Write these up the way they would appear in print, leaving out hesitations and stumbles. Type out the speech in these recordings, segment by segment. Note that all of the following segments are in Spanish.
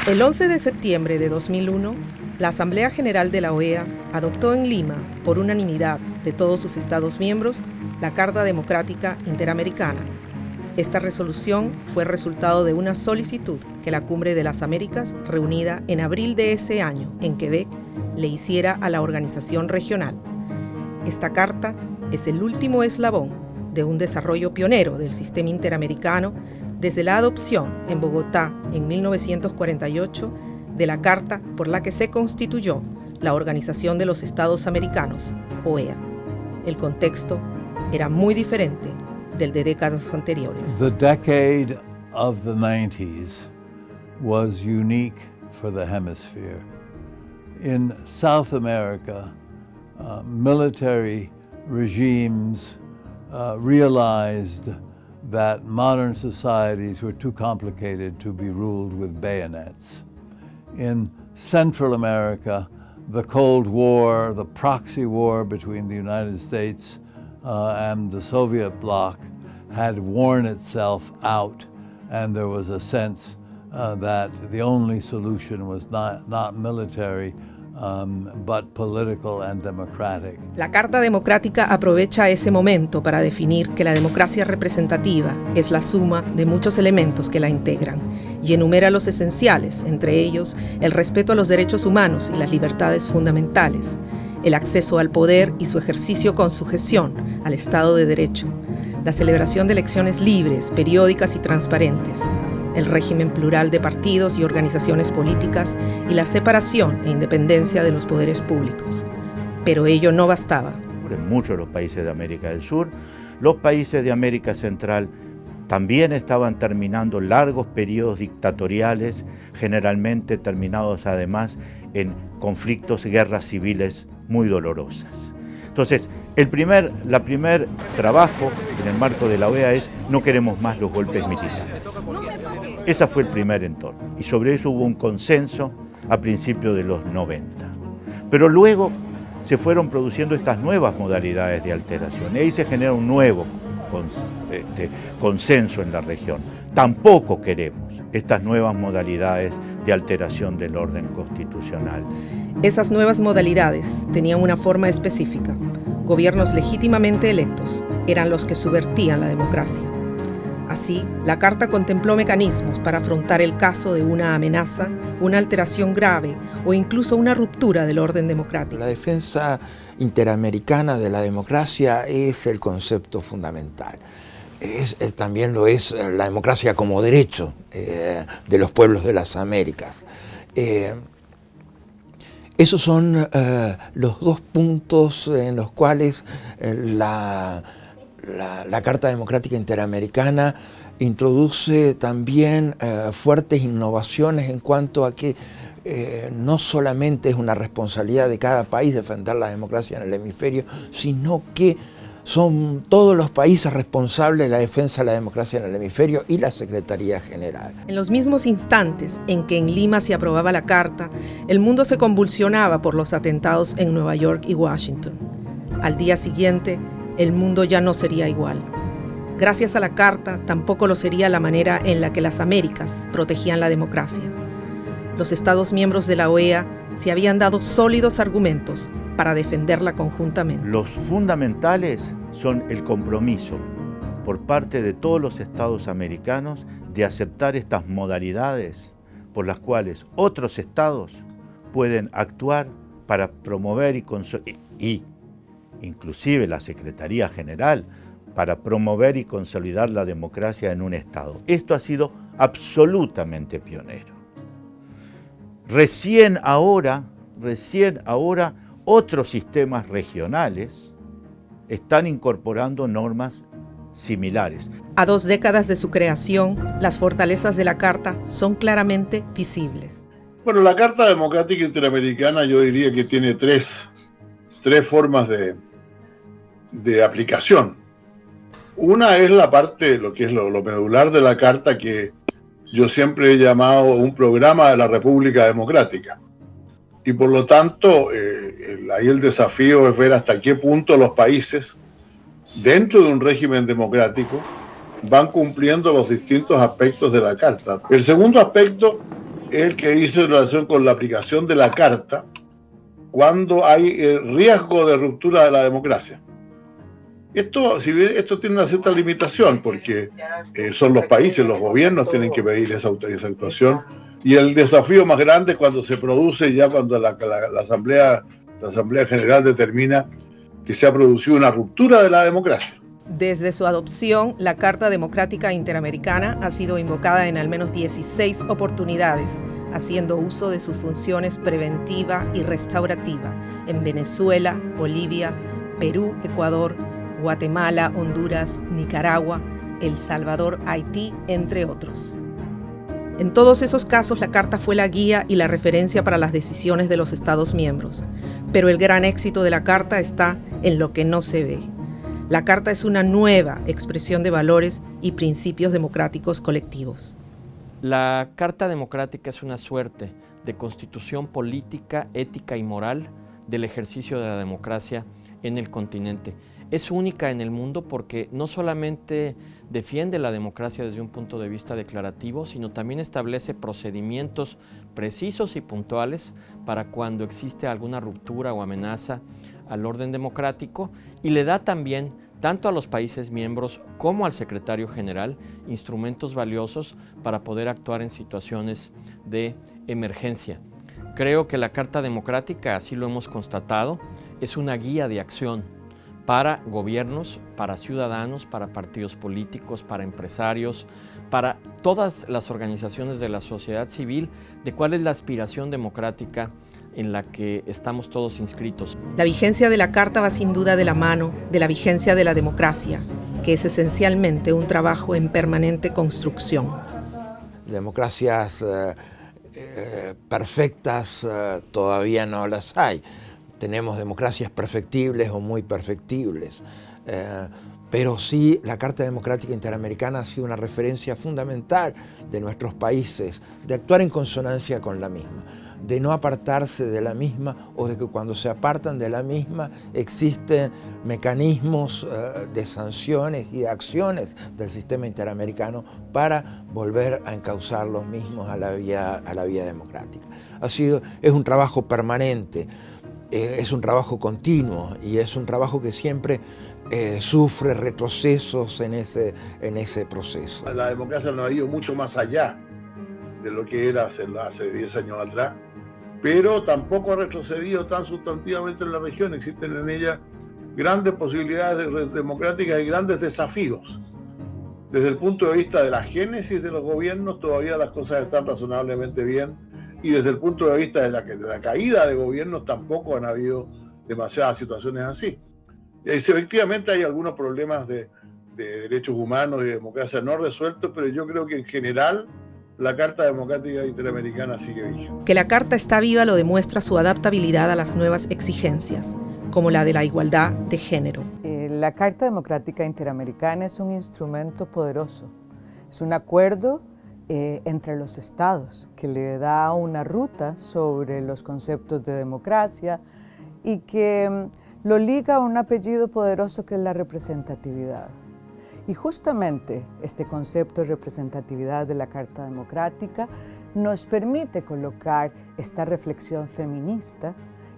El 11 de septiembre de 2001, la Asamblea General de la OEA adoptó en Lima, por unanimidad de todos sus Estados miembros, la Carta Democrática Interamericana. Esta resolución fue resultado de una solicitud que la Cumbre de las Américas, reunida en abril de ese año en Quebec, le hiciera a la organización regional. Esta carta es el último eslabón de un desarrollo pionero del sistema interamericano desde la adopción en Bogotá en 1948 de la carta por la que se constituyó la Organización de los Estados Americanos, OEA. El contexto era muy diferente del de décadas anteriores. The decade of the 90s was unique for the hemisphere. In South America, military regimes realized that modern societies were too complicated to be ruled with bayonets. In Central America, the Cold War, the proxy war between the United States and the Soviet bloc had worn itself out, and there was a sense that the only solution was not military, but political and democratic. La Carta Democrática aprovecha ese momento para definir que la democracia representativa es la suma de muchos elementos que la integran y enumera los esenciales, entre ellos el respeto a los derechos humanos y las libertades fundamentales, el acceso al poder y su ejercicio con sujeción al Estado de Derecho, la celebración de elecciones libres, periódicas y transparentes, el régimen plural de partidos y organizaciones políticas y la separación e independencia de los poderes públicos. Pero ello no bastaba. En muchos de los países de América del Sur, los países de América Central también estaban terminando largos periodos dictatoriales, generalmente terminados además en conflictos, guerras civiles muy dolorosas. Entonces, el primer trabajo en el marco de la OEA es: no queremos más los golpes militares. Ese fue el primer entorno, y sobre eso hubo un consenso a principios de los 90. Pero luego se fueron produciendo estas nuevas modalidades de alteración, y ahí se genera un nuevo consenso en la región. Tampoco queremos estas nuevas modalidades de alteración del orden constitucional. Esas nuevas modalidades tenían una forma específica. Gobiernos legítimamente electos eran los que subvertían la democracia. Así, la Carta contempló mecanismos para afrontar el caso de una amenaza, una alteración grave o incluso una ruptura del orden democrático. La defensa interamericana de la democracia es el concepto fundamental. También lo es la democracia como derecho de los pueblos de las Américas. Esos son los dos puntos en los cuales la Carta Democrática Interamericana introduce también fuertes innovaciones en cuanto a que no solamente es una responsabilidad de cada país defender la democracia en el hemisferio, sino que son todos los países responsables de la defensa de la democracia en el hemisferio y la Secretaría General. En los mismos instantes en que en Lima se aprobaba la Carta, el mundo se convulsionaba por los atentados en Nueva York y Washington. Al día siguiente, el mundo ya no sería igual. Gracias a la Carta, tampoco lo sería la manera en la que las Américas protegían la democracia. Los Estados miembros de la OEA se habían dado sólidos argumentos para defenderla conjuntamente. Los fundamentales son el compromiso por parte de todos los Estados americanos de aceptar estas modalidades por las cuales otros Estados pueden actuar para promover y inclusive la Secretaría General, para promover y consolidar la democracia en un Estado. Esto ha sido absolutamente pionero. Recién ahora, otros sistemas regionales están incorporando normas similares. A 2 décadas de su creación, las fortalezas de la Carta son claramente visibles. Bueno, la Carta Democrática Interamericana yo diría que tiene tres formas de aplicación. Una es la parte, lo que es lo medular de la Carta, que yo siempre he llamado un programa de la República Democrática. Y por lo tanto, ahí el desafío es ver hasta qué punto los países, dentro de un régimen democrático, van cumpliendo los distintos aspectos de la Carta. El segundo aspecto es el que dice en relación con la aplicación de la Carta cuando hay riesgo de ruptura de la democracia. Esto, si bien esto tiene una cierta limitación, porque son los países, los gobiernos tienen que pedir esa actuación, y el desafío más grande es cuando se produce, ya cuando la Asamblea General determina que se ha producido una ruptura de la democracia. Desde su adopción, la Carta Democrática Interamericana ha sido invocada en al menos 16 oportunidades, haciendo uso de sus funciones preventiva y restaurativa en Venezuela, Bolivia, Perú, Ecuador, Guatemala, Honduras, Nicaragua, El Salvador, Haití, entre otros. En todos esos casos, la Carta fue la guía y la referencia para las decisiones de los Estados miembros. Pero el gran éxito de la Carta está en lo que no se ve. La Carta es una nueva expresión de valores y principios democráticos colectivos. La Carta Democrática es una suerte de constitución política, ética y moral del ejercicio de la democracia en el continente. Es única en el mundo porque no solamente defiende la democracia desde un punto de vista declarativo, sino también establece procedimientos precisos y puntuales para cuando existe alguna ruptura o amenaza al orden democrático, y le da también, tanto a los países miembros como al secretario general, instrumentos valiosos para poder actuar en situaciones de emergencia. Creo que la Carta Democrática, así lo hemos constatado, es una guía de acción para gobiernos, para ciudadanos, para partidos políticos, para empresarios, para todas las organizaciones de la sociedad civil, de cuál es la aspiración democrática en la que estamos todos inscritos. La vigencia de la Carta va sin duda de la mano de la vigencia de la democracia, que es esencialmente un trabajo en permanente construcción. Democracias perfectas todavía no las hay. Tenemos democracias perfectibles o muy perfectibles, pero sí la Carta Democrática Interamericana ha sido una referencia fundamental de nuestros países, de actuar en consonancia con la misma, de no apartarse de la misma, o de que cuando se apartan de la misma existen mecanismos de sanciones y de acciones del sistema interamericano para volver a encauzar los mismos a la vía democrática. Es un trabajo permanente. Es un trabajo continuo y es un trabajo que siempre sufre retrocesos en ese proceso. La democracia no ha ido mucho más allá de lo que era hace 10 años atrás, pero tampoco ha retrocedido tan sustantivamente en la región. Existen en ella grandes posibilidades democráticas y grandes desafíos. Desde el punto de vista de la génesis de los gobiernos, todavía las cosas están razonablemente bien. Y desde el punto de vista de la caída de gobiernos tampoco han habido demasiadas situaciones así. Y efectivamente hay algunos problemas de derechos humanos y de democracia no resueltos, pero yo creo que en general la Carta Democrática Interamericana sigue vigente. Que la Carta está viva lo demuestra su adaptabilidad a las nuevas exigencias, como la de la igualdad de género. La Carta Democrática Interamericana es un instrumento poderoso, es un acuerdo entre los estados, que le da una ruta sobre los conceptos de democracia y que lo liga a un apellido poderoso que es la representatividad. Y justamente este concepto de representatividad de la Carta Democrática nos permite colocar esta reflexión feminista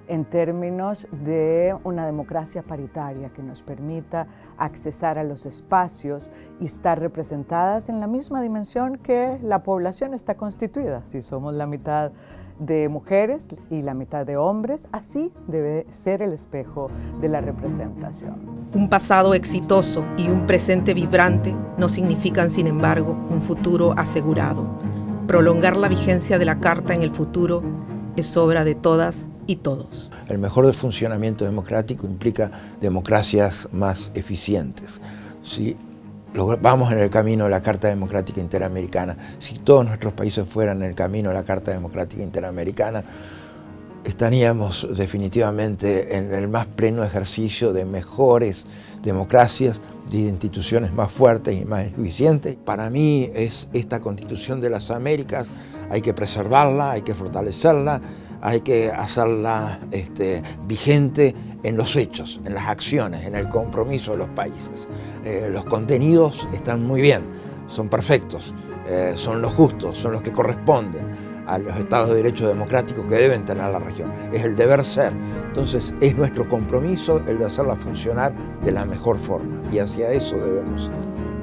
en términos de una democracia paritaria que nos permita accesar a los espacios y estar representadas en la misma dimensión que la población está constituida. Si somos la mitad de mujeres y la mitad de hombres, así debe ser el espejo de la representación. Un pasado exitoso y un presente vibrante no significan, sin embargo, un futuro asegurado. Prolongar la vigencia de la Carta en el futuro es obra de todas y todos. El mejor funcionamiento democrático implica democracias más eficientes. Si vamos en el camino de la Carta Democrática Interamericana, si todos nuestros países fueran en el camino de la Carta Democrática Interamericana, estaríamos definitivamente en el más pleno ejercicio de mejores democracias, de instituciones más fuertes y más eficientes. Para mí es esta Constitución de las Américas, hay que preservarla, hay que fortalecerla, hay que hacerla vigente en los hechos, en las acciones, en el compromiso de los países. Los contenidos están muy bien, son perfectos, son los justos, son los que corresponden a los estados de derecho democráticos que deben tener la región. Es el deber ser. Entonces es nuestro compromiso el de hacerla funcionar de la mejor forma y hacia eso debemos ir.